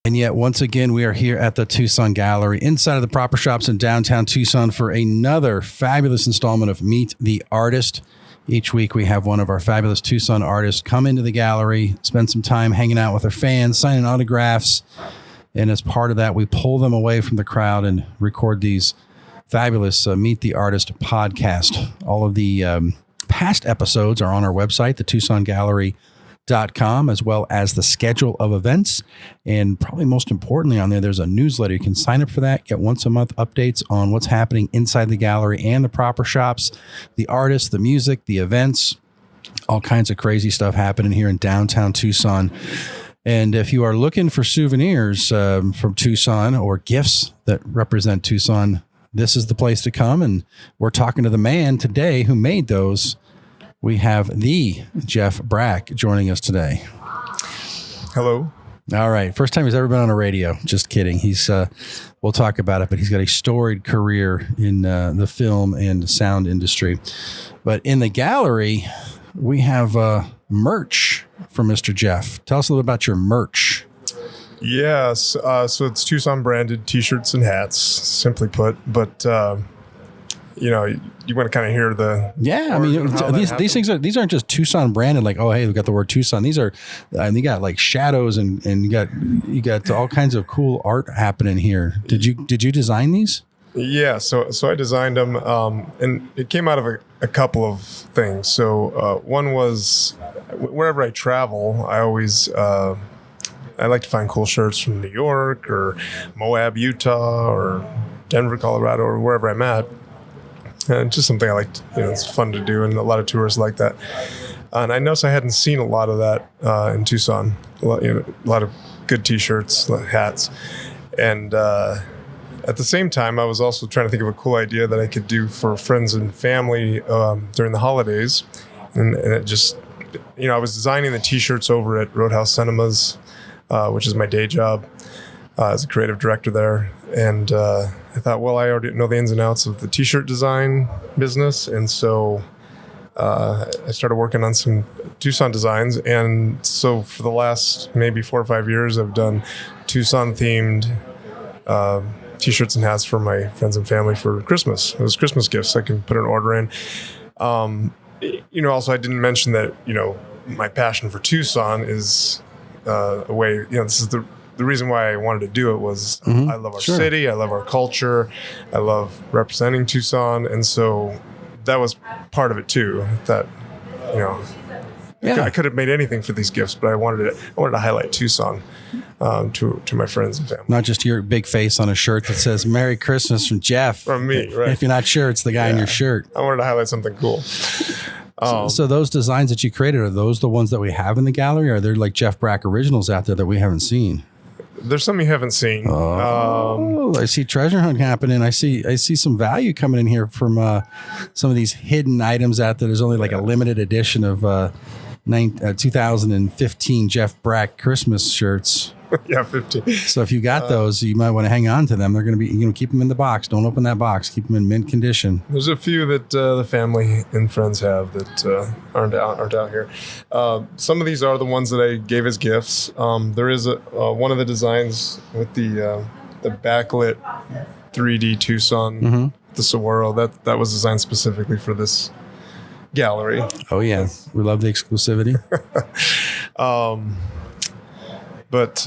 And yet, once again, we are here at the Tucson Gallery inside of the Proper Shops in downtown Tucson for another fabulous installment of Meet the Artist. Each week, we have one of our fabulous Tucson artists come into the gallery, spend some time hanging out with their fans, signing autographs. And as part of that, we pull them away from the crowd and record these fabulous Meet the Artist podcast. All of the past episodes are on our website, the Tucson-Gallery.com, as well as the schedule of events. And probably most importantly on there's a newsletter. You can sign up for that, get once a month updates on what's happening inside the gallery and the Proper Shops, the artists, the music, the events, all kinds of crazy stuff happening here in downtown Tucson. And if you are looking for souvenirs from Tucson or gifts that represent Tucson, this is the place to come. And we're talking to the man today who made those. We have the Jeff Brack joining us today. Hello. All right. First time he's ever been on a radio. Just kidding. He's we'll talk about it, but he's got a storied career in the film and sound industry. But in the gallery, we have merch from Mr. Jeff. Tell us a little about your merch. Yes. So it's Tucson-branded T-shirts and hats, simply put. But you want to kind of hear the these things aren't just Tucson branded, like, oh hey, we got the word Tucson. These are they got like shadows and you got all kinds of cool art happening here. Did you design these? Yeah, so I designed them, and it came out of a couple of things. So one was wherever I travel, I always I like to find cool shirts from New York or Moab, Utah, or Denver, Colorado, or wherever I'm at. And just something I like, it's fun to do, and a lot of tourists like that. And I noticed I hadn't seen a lot of that in Tucson. A lot of good T-shirts, hats, and at the same time, I was also trying to think of a cool idea that I could do for friends and family during the holidays. And it just, I was designing the T-shirts over at Roadhouse Cinemas, which is my day job as a creative director there. And I thought, well, I already know the ins and outs of the T-shirt design business. And so I started working on some Tucson designs. And so for the last maybe 4 or 5 years, I've done Tucson-themed T-shirts and hats for my friends and family for Christmas. It was Christmas gifts. I can put an order in. Also, I didn't mention that, my passion for Tucson is a way, this is the reason why I wanted to do it was I love our city. I love our culture. I love representing Tucson. And so that was part of it too, that, I could have made anything for these gifts, but I wanted to highlight Tucson to my friends and family. Not just your big face on a shirt that says "Merry Christmas" from Jeff. From me, right? If you're not sure, it's the guy in your shirt. I wanted to highlight something cool. So those designs that you created, are those the ones that we have in the gallery? Or are there like Jeff Brack originals out there that we haven't seen? There's some you haven't seen. I see treasure hunt happening. I see some value coming in here from some of these hidden items out there. There's only like a limited edition of 2015 Jeff Brack Christmas shirts. Yeah, 15. So if you got those, you might want to hang on to them. They're going to be, keep them in the box. Don't open that box. Keep them in mint condition. There's a few that the family and friends have that aren't out here. Some of these are the ones that I gave as gifts. There is one of the designs with the backlit 3D Tucson, the Saguaro. That was designed specifically for this gallery. Oh yeah, we love the exclusivity. But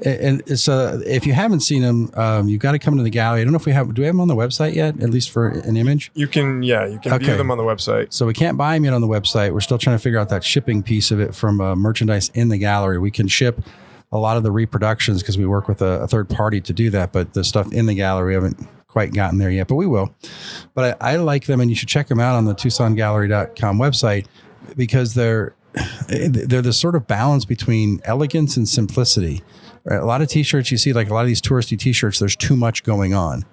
and so if you haven't seen them, you've got to come to the gallery. I don't know if do we have them on the website yet, at least for an image? You can view them on the website. So we can't buy them yet on the website. We're still trying to figure out that shipping piece of it from merchandise in the gallery. We can ship a lot of the reproductions because we work with a third party to do that, but the stuff in the gallery, we haven't quite gotten there yet, but we will. But I like them, and you should check them out on the Tucson-Gallery.com website because they're the sort of balance between elegance and simplicity. Right? A lot of T-shirts you see, like a lot of these touristy T-shirts, there's too much going on,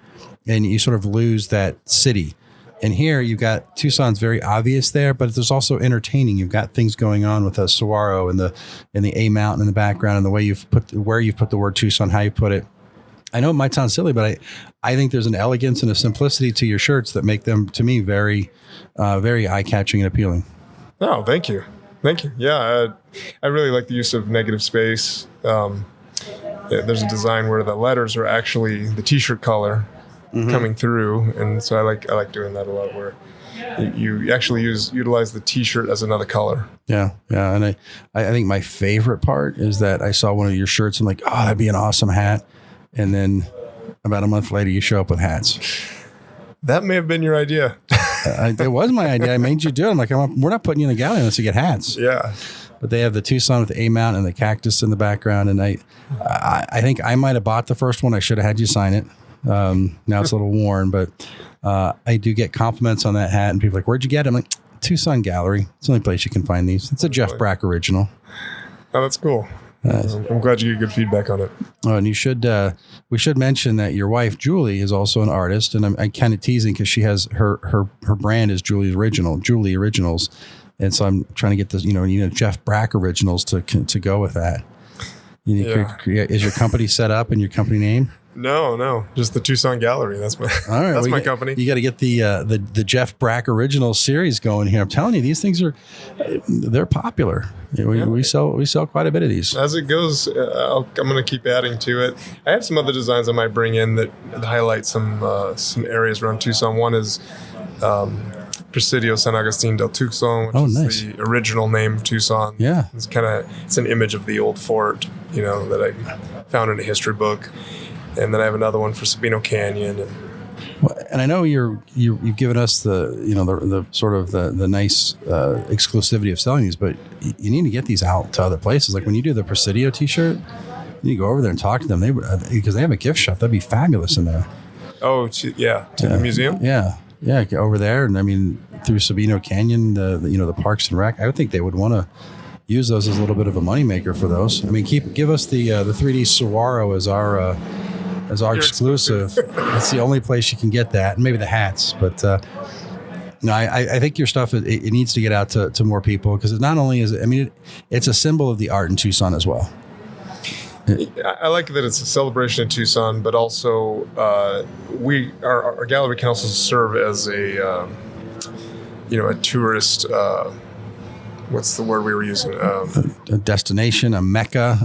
and you sort of lose that city. And here you've got Tucson's very obvious there, but there's also entertaining. You've got things going on with a saguaro and the A mountain in the background, and the way where you've put the word Tucson, how you put it. I know it might sound silly, but I think there's an elegance and a simplicity to your shirts that make them, to me, very, very eye-catching and appealing. Oh, thank you. Thank you. Yeah, I really like the use of negative space. there's a design where the letters are actually the T-shirt color coming through, and so I like doing that a lot, where you actually utilize the T-shirt as another color. Yeah, and I think my favorite part is that I saw one of your shirts and I'm like, oh, that'd be an awesome hat, and then about a month later you show up with hats. That may have been your idea. It was my idea. I made you do it. I'm like, we're not putting you in the gallery unless you get hats. Yeah. But they have the Tucson with the A-mount and the cactus in the background. And I think I might have bought the first one. I should have had you sign it. Now it's a little worn, but I do get compliments on that hat. And people are like, where'd you get it? I'm like, Tucson Gallery. It's the only place you can find these. It's a Jeff Brack original. Oh, that's cool. I'm glad you get good feedback on it. Oh, and we should mention that your wife, Julie, is also an artist. And I'm kind of teasing because she has her brand is Julie Originals. And so I'm trying to get this, Jeff Brack Originals to go with that. Is your company set up and your company name? No, just the Tucson Gallery. That's my my company. You got to get the Jeff Brack Original series going here. I'm telling you, these things they're popular. We sell quite a bit of these. As it goes, I'm going to keep adding to it. I have some other designs I might bring in that highlight some areas around Tucson. One is Presidio San Agustin del Tucson, which is the original name of Tucson. Yeah, it's an image of the old fort, that I found in a history book. And then I have another one for Sabino Canyon. And I know you've given us the sort of the nice exclusivity of selling these, but you need to get these out to other places. Like when you do the Presidio T-shirt, you need to go over there and talk to them. Because they have a gift shop. That'd be fabulous in there. Oh, to the museum. Yeah, over there, and I mean through Sabino Canyon, the Parks and Rec. I would think they would want to use those as a little bit of a moneymaker for those. I mean, give us the 3D Saguaro as our exclusive. That's the only place you can get that, and maybe the hats. But no, I think your stuff it needs to get out to more people, because it not only is it's a symbol of the art in Tucson as well. I like that it's a celebration in Tucson, but also our gallery can also serve as a tourist. What's the word we were using? A destination, a mecca,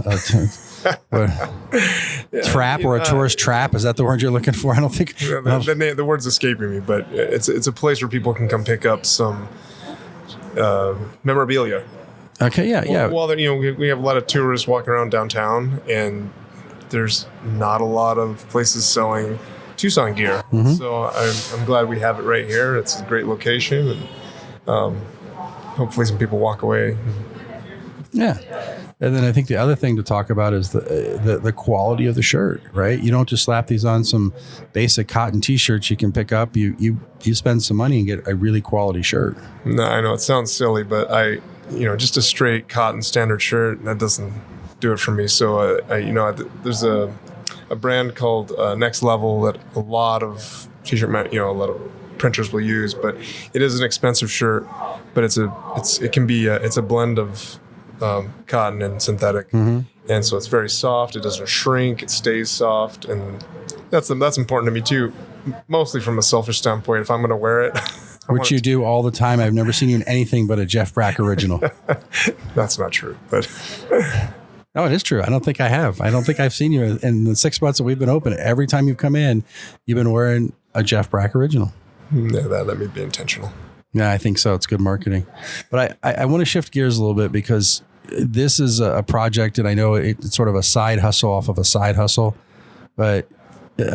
trap, or a tourist trap. Is that the word you're looking for? I don't think the word's escaping me, but it's a place where people can come pick up some memorabilia. Okay, yeah. Well, we have a lot of tourists walking around downtown, and there's not a lot of places selling Tucson gear. Mm-hmm. So I'm glad we have it right here. It's a great location, and hopefully some people walk away. Yeah. And then I think the other thing to talk about is the quality of the shirt, right? You don't just slap these on some basic cotton T-shirts you can pick up. You spend some money and get a really quality shirt. No, I know it sounds silly, but just a straight cotton standard shirt, that doesn't do it for me. So there's a brand called Next Level that a lot of T-shirt, a lot of printers will use, but it is an expensive shirt. But it's a blend of cotton and synthetic, and so it's very soft. It doesn't shrink. It stays soft, and that's important to me too. Mostly from a selfish standpoint. If I'm going to wear it, which you do all the time. I've never seen you in anything but a Jeff Brack original. That's not true, but no, it is true. I don't think I have. I don't think I've seen you in the 6 months that we've been open. Every time you've come in, you've been wearing a Jeff Brack original. Yeah, that may be intentional. Yeah, I think so. It's good marketing. But I want to shift gears a little bit, because this is a project, and I know it's sort of a side hustle off of a side hustle. But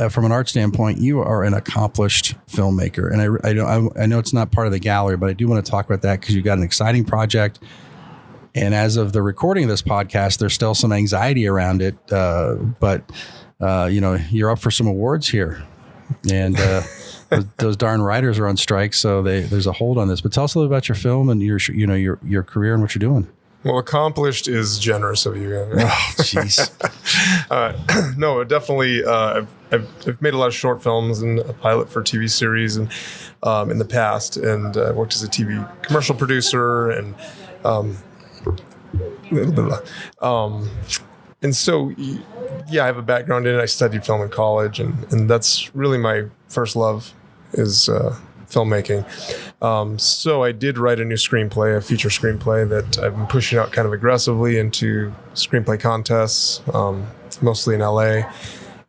from an art standpoint, you are an accomplished filmmaker. And I know it's not part of the gallery, but I do want to talk about that because you've got an exciting project. And as of the recording of this podcast, there's still some anxiety around it. But you're up for some awards here. And those darn writers are on strike, so there's a hold on this. But tell us a little about your film and your career and what you're doing. Well, accomplished is generous of you. Oh, jeez. No, definitely. I've made a lot of short films and a pilot for a TV series, and in the past, and worked as a TV commercial producer, and and so I have a background in it. I studied film in college, and that's really my first love is filmmaking. So I did write a new screenplay, a feature screenplay that I've been pushing out kind of aggressively into screenplay contests. mostly in LA,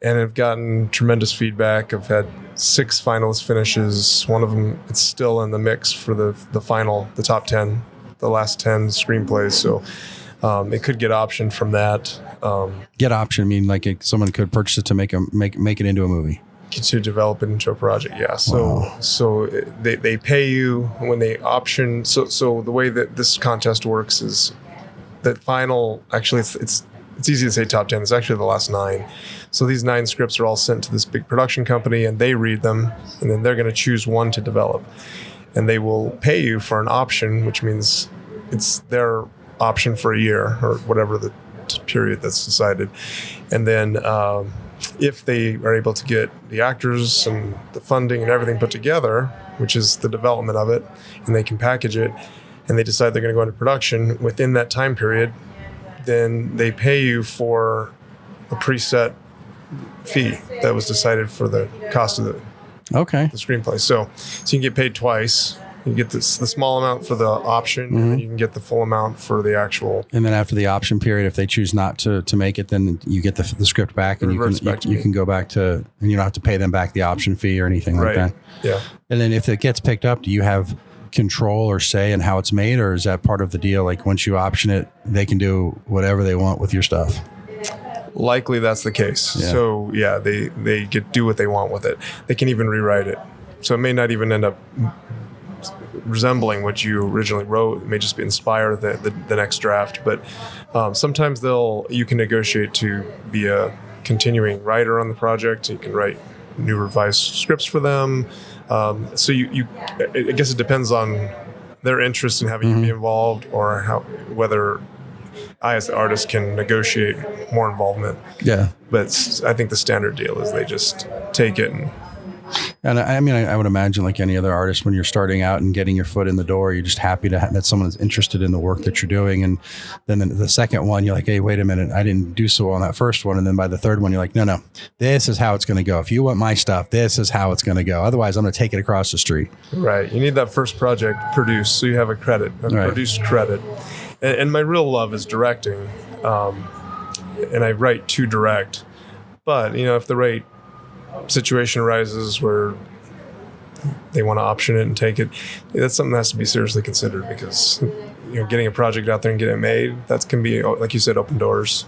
and have gotten tremendous feedback. I've had 6 finalist finishes. One of them, it's still in the mix for the final, the top 10, the last 10 screenplays. So it could get optioned from that. Get option, I mean, like someone could purchase it to make it into a movie. To develop it into a project, yeah. So they pay you when they option. So the way that this contest works is that final. Actually, it's easy to say top 10. It's actually the last 9. So these 9 scripts are all sent to this big production company, and they read them, and then they're going to choose one to develop, and they will pay you for an option, which means it's their option for a year or whatever the period that's decided, and then. If they are able to get the actors and the funding and everything put together, which is the development of it, and they can package it, and they decide they're going to go into production within that time period, then they pay you for a preset fee that was decided for the cost of the screenplay. So you can get paid twice. You get the small amount for the option, and then you can get the full amount for the actual. And then after the option period, if they choose not to make it, then you get the script back, and you can go back to, and you don't have to pay them back the option fee or anything like that. Yeah. And then if it gets picked up, do you have control or say in how it's made, or is that part of the deal? Like once you option it, they can do whatever they want with your stuff. Likely that's the case. Yeah. So yeah, they get do what they want with it. They can even rewrite it. So it may not even end up resembling what you originally wrote. It may just be inspire the next draft. But sometimes you can negotiate to be a continuing writer on the project. You can write new revised scripts for them. So I guess it depends on their interest in having you be involved, or whether I as the artist can negotiate more involvement. Yeah. But I think the standard deal is they just take it And I mean, I would imagine like any other artist, when you're starting out and getting your foot in the door, you're just happy that someone is interested in the work that you're doing. And then the second one, you're like, hey, wait a minute, I didn't do so well on that first one. And then by the third one, you're like, no, this is how it's going to go. If you want my stuff, this is how it's going to go. Otherwise, I'm going to take it across the street. Right. You need that first project produced so you have a produced credit. And my real love is directing. And I write to direct. But, if the right situation arises where they want to option it and take it, that's something that has to be seriously considered, because getting a project out there and getting it made, that can be, like you said, open doors.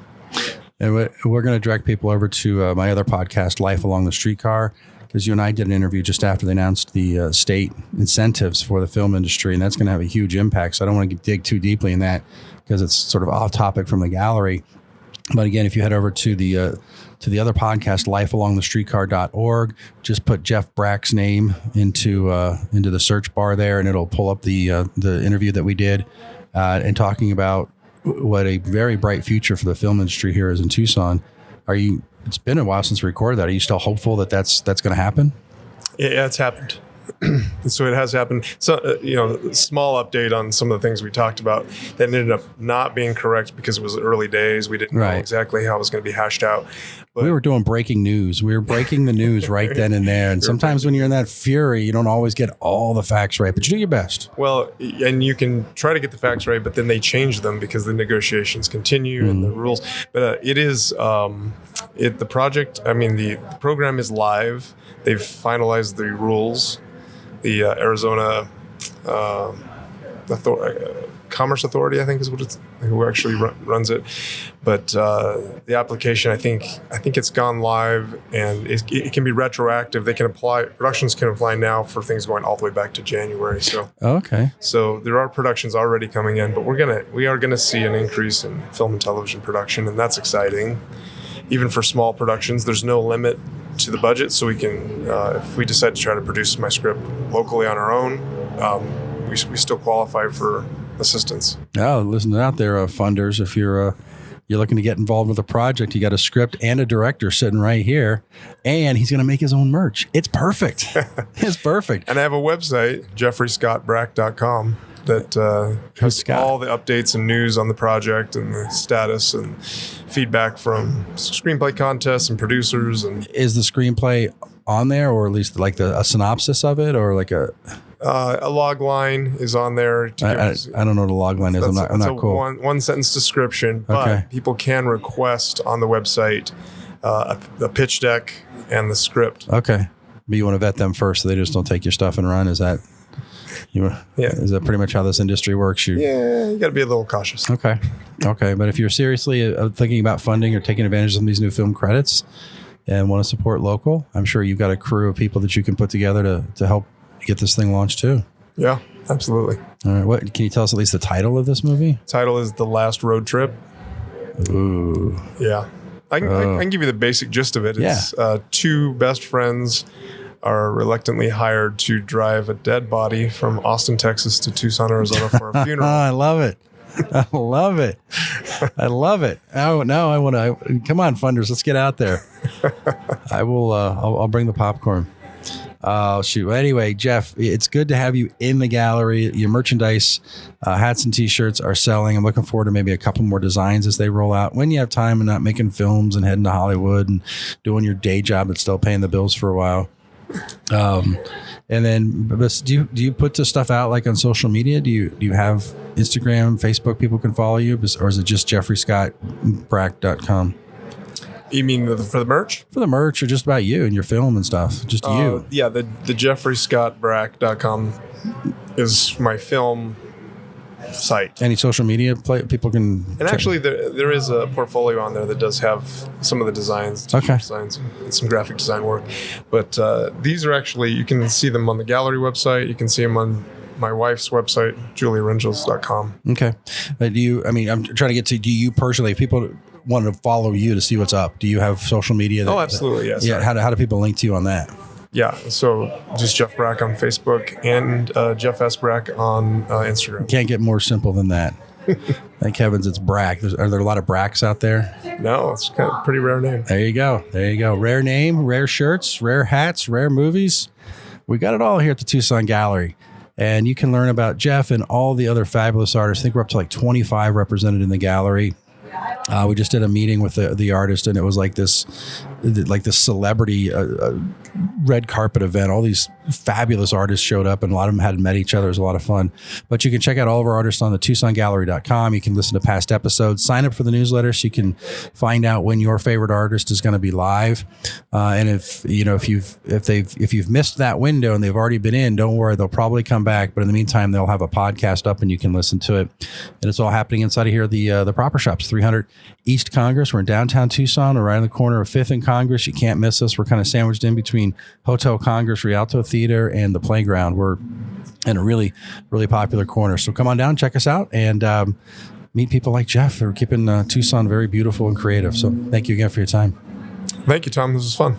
And we're going to direct people over to my other podcast, Life Along the Streetcar, because you and I did an interview just after they announced the state incentives for the film industry, and that's going to have a huge impact. So I don't want to dig too deeply in that because it's sort of off topic from the gallery. But again, if you head over to the other podcast, lifealongthestreetcar.org, just put Jeff Brack's name into the search bar there, and it'll pull up the interview that we did, and talking about what a very bright future for the film industry here is in Tucson. It's been a while since we recorded that. Are you still hopeful that that's going to happen? Yeah, it's happened. So it has happened. So, small update on some of the things we talked about that ended up not being correct because it was early days. We didn't know exactly how it was going to be hashed out. But we were doing breaking news. We were breaking the news right then and there. And sometimes when you're in that fury, you don't always get all the facts right, but you do your best. Well, and you can try to get the facts right, but then they change them because the negotiations continue and the rules. But it is the project. I mean, the program is live. They've finalized the rules. The Arizona Commerce Authority, I think, is who actually runs it. But the application, I think it's gone live, and it can be retroactive. They can apply. Productions can apply now for things going all the way back to January. So okay. So there are productions already coming in, but we are gonna see an increase in film and television production, and that's exciting. Even for small productions, there's no limit to the budget, so we can, if we decide to try to produce my script locally on our own, we still qualify for assistance. Oh, listen out there, funders. If you're looking to get involved with a project, you got a script and a director sitting right here, and he's going to make his own merch. It's perfect. It's perfect. And I have a website, jeffreyscottbrack.com, that has all the updates and news on the project and the status and feedback from screenplay contests and producers. And is the screenplay on there, or at least like a synopsis of it, or like a? A log line is on there. I don't know what a log line is. I'm not cool. One sentence description, but people can request on the website the pitch deck and the script. Okay. But you want to vet them first so they just don't take your stuff and run? Is that is that pretty much how this industry works? You got to be a little cautious. Okay. But if you're seriously thinking about funding or taking advantage of some of these new film credits and want to support local, I'm sure you've got a crew of people that you can put together to help get this thing launched too. Yeah, absolutely. All right. What can you tell us at least the title of this movie? Title is The Last Road Trip. Ooh. Yeah. I can give you the basic gist of it. It's two best friends are reluctantly hired to drive a dead body from Austin, Texas to Tucson, Arizona for a funeral. I love it. I love it. I love it. Oh, now I want to. Come on, funders. Let's get out there. I will. I'll bring the popcorn. Oh, shoot. Anyway, Jeff, it's good to have you in the gallery. Your merchandise, hats and T-shirts are selling. I'm looking forward to maybe a couple more designs as they roll out. When you have time and not making films and heading to Hollywood and doing your day job that's still paying the bills for a while. And then, do you put the stuff out like on social media? Do you have Instagram, Facebook? People can follow you, or is it just jeffreyscottbrack.com? You mean for the merch? For the merch, or just about you and your film and stuff? Just you? Yeah, the jeffreyscottbrack.com is my film site. Any social media people can? And actually, there is a portfolio on there that does have some of the designs, designs, and some graphic design work. But these are actually, you can see them on the gallery website. You can see them on my wife's website, juliarangels.com. Okay. I'm trying to get to, do you personally, if people want to follow you to see what's up, do you have social media? Absolutely, yes. Yeah. How do people link to you on that? Yeah, so just Jeff Brack on Facebook and Jeff S. Brack on Instagram. Can't get more simple than that. Thank heavens it's Brack. Are there a lot of Bracks out there? No, it's kind of a pretty rare name. There you go. Rare name, rare shirts, rare hats, rare movies. We got it all here at the Tucson Gallery. And you can learn about Jeff and all the other fabulous artists. I think we're up to like 25 represented in the gallery. We just did a meeting with the artist, and it was like this celebrity red carpet event. All these fabulous artists showed up, and a lot of them hadn't met each other. It was a lot of fun. But you can check out all of our artists on the TucsonGallery.com. You can listen to past episodes. Sign up for the newsletter so you can find out when your favorite artist is going to be live. And if you've missed that window and they've already been in, don't worry, they'll probably come back. But in the meantime, they'll have a podcast up and you can listen to it. And it's all happening inside of here, the Proper Shops, 300 East Congress. We're in downtown Tucson. We're right on the corner of 5th and Congress. You can't miss us. We're kind of sandwiched in between Hotel Congress, Rialto Theater, and the playground. We're in a really, really popular corner. So come on down, check us out, and meet people like Jeff who are keeping Tucson very beautiful and creative. So thank you again for your time. Thank you, Tom. This was fun.